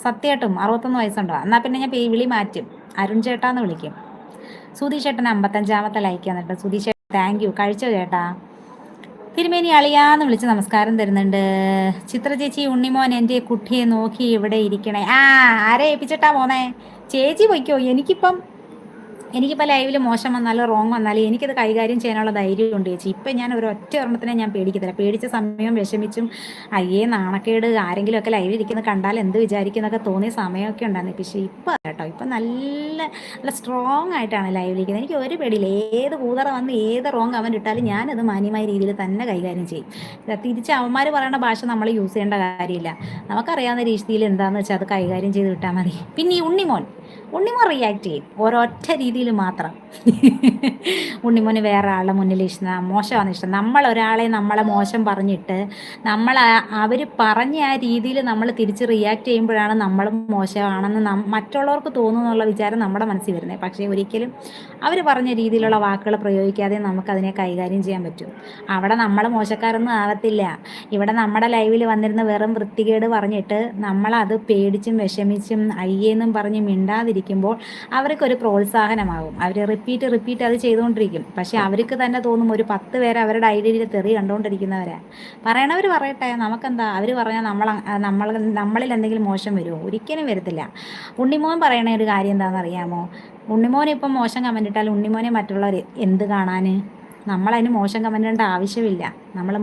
സത്യമായിട്ടും 61 വയസ്സുണ്ടോ? എന്നാൽ പിന്നെ ഞാൻ വിളി മാറ്റും, അരുൺ ചേട്ടാന്ന് വിളിക്കും. സുധീഷ് ചേട്ടൻ 55ാമത്തെ ലൈക്ക് എന്നിട്ട്. സുധീഷ് ചേട്ടൻ താങ്ക് യു. കഴിച്ചോ ചേട്ടാ? തിരുമേനി അളിയാന്ന് വിളിച്ച് നമസ്കാരം തരുന്നുണ്ട്. ചിത്ര ചേച്ചി, ഉണ്ണിമോൻ എൻ്റെ കുട്ടിയെ നോക്കി ഇവിടെ ഇരിക്കണേ. ആരെ ഏൽപ്പിച്ചിട്ടാ പോന്നേ? ചേച്ചി പൊയ്ക്കോ. എനിക്കിപ്പോൾ ലൈവിൽ മോശം വന്നാലും റോങ് വന്നാലും എനിക്കത് കൈകാര്യം ചെയ്യാനുള്ള ധൈര്യമുണ്ട് ചേച്ചി. ഇപ്പം ഞാൻ ഒരു ഒറ്റ ഒരെണ്ണത്തിനെ ഞാൻ പേടിക്കത്തില്ല. പേടിച്ച സമയവും വിഷമിച്ചും അയ്യേ നാണക്കേട്, ആരെങ്കിലുമൊക്കെ ലൈവിൽ ഇരിക്കുന്നത് കണ്ടാൽ എന്ത് വിചാരിക്കും എന്നൊക്കെ തോന്നിയ സമയമൊക്കെ ഉണ്ടായിരുന്നു. പക്ഷേ ഇപ്പം കേട്ടോ, ഇപ്പം നല്ല നല്ല സ്ട്രോങ് ആയിട്ടാണ് ലൈവിലിരിക്കുന്നത്. എനിക്ക് ഒരു പേടിയില്ല. ഏത് കൂതറ വന്ന് ഏത് റോങ് കമൻറ്റ് ഇട്ടാലും ഞാനത് മാന്യമായ രീതിയിൽ തന്നെ കൈകാര്യം ചെയ്യും. തിരിച്ച് അവന്മാർ പറയുന്ന ഭാഷ നമ്മൾ യൂസ് ചെയ്യേണ്ട കാര്യമില്ല. നമുക്കറിയാവുന്ന രീതിയിൽ എന്താണെന്ന് വെച്ചാൽ അത് കൈകാര്യം ചെയ്ത് വിട്ടാൽ മതി. പിന്നെ ഈ ഉണ്ണിമോൻ റിയാക്ട് ചെയ്യും ഓരോറ്റ രീതിയിൽ മാത്രം. ഉണ്ണിമോന് വേറെ ആളുടെ മുന്നിൽ ഇഷ്ടം, മോശമാണ് ഇഷ്ടം. നമ്മളെ മോശം പറഞ്ഞിട്ട് അവർ പറഞ്ഞ ആ രീതിയിൽ നമ്മൾ തിരിച്ച് റിയാക്ട് ചെയ്യുമ്പോഴാണ് നമ്മൾ മോശമാണെന്ന് മറ്റുള്ളവർക്ക് തോന്നുന്നുള്ള വിചാരം നമ്മുടെ മനസ്സിൽ വരുന്നത്. പക്ഷേ ഒരിക്കലും അവർ പറഞ്ഞ രീതിയിലുള്ള വാക്കുകൾ പ്രയോഗിക്കാതെ നമുക്കതിനെ കൈകാര്യം ചെയ്യാൻ പറ്റും. അവിടെ നമ്മൾ മോശക്കാരൊന്നും ആവത്തില്ല. ഇവിടെ നമ്മുടെ ലൈവിൽ വന്നിരുന്ന വെറും വൃത്തികേട് പറഞ്ഞിട്ട് നമ്മളത് പേടിച്ചും വിഷമിച്ചും അയ്യേന്നും പറഞ്ഞ് മിണ്ടാതിരിക്കുമ്പോൾ അവർക്കൊരു പ്രോത്സാഹനമാകും. അവർ റിപ്പീറ്റ് അത് ചെയ്തുകൊണ്ടിരിക്കും. പക്ഷേ അവർക്ക് തന്നെ തോന്നും ഒരു 10 പേര് അവരുടെ ഐഡിയയിൽ തെറി കണ്ടുകൊണ്ടിരിക്കുന്നവരാ. പറയണവർ പറയട്ടെ, നമുക്കെന്താ? അവർ പറഞ്ഞാൽ നമ്മളിൽ എന്തെങ്കിലും മോശം വരുമോ? ഒരിക്കലും വരത്തില്ല. ഉണ്ണിമോൻ പറയണ ഒരു കാര്യം എന്താണെന്ന് അറിയാമോ? ഉണ്ണിമോൻ ഇപ്പം മോശം കമൻറ്റ് ഇട്ടാൽ ഉണ്ണിമോനെ മറ്റുള്ളവർ എന്ത് കാണാൻ? നമ്മളതിന് മോശം കമൻറ്റ് ഇടേണ്ട ആവശ്യമില്ല. നമ്മൾ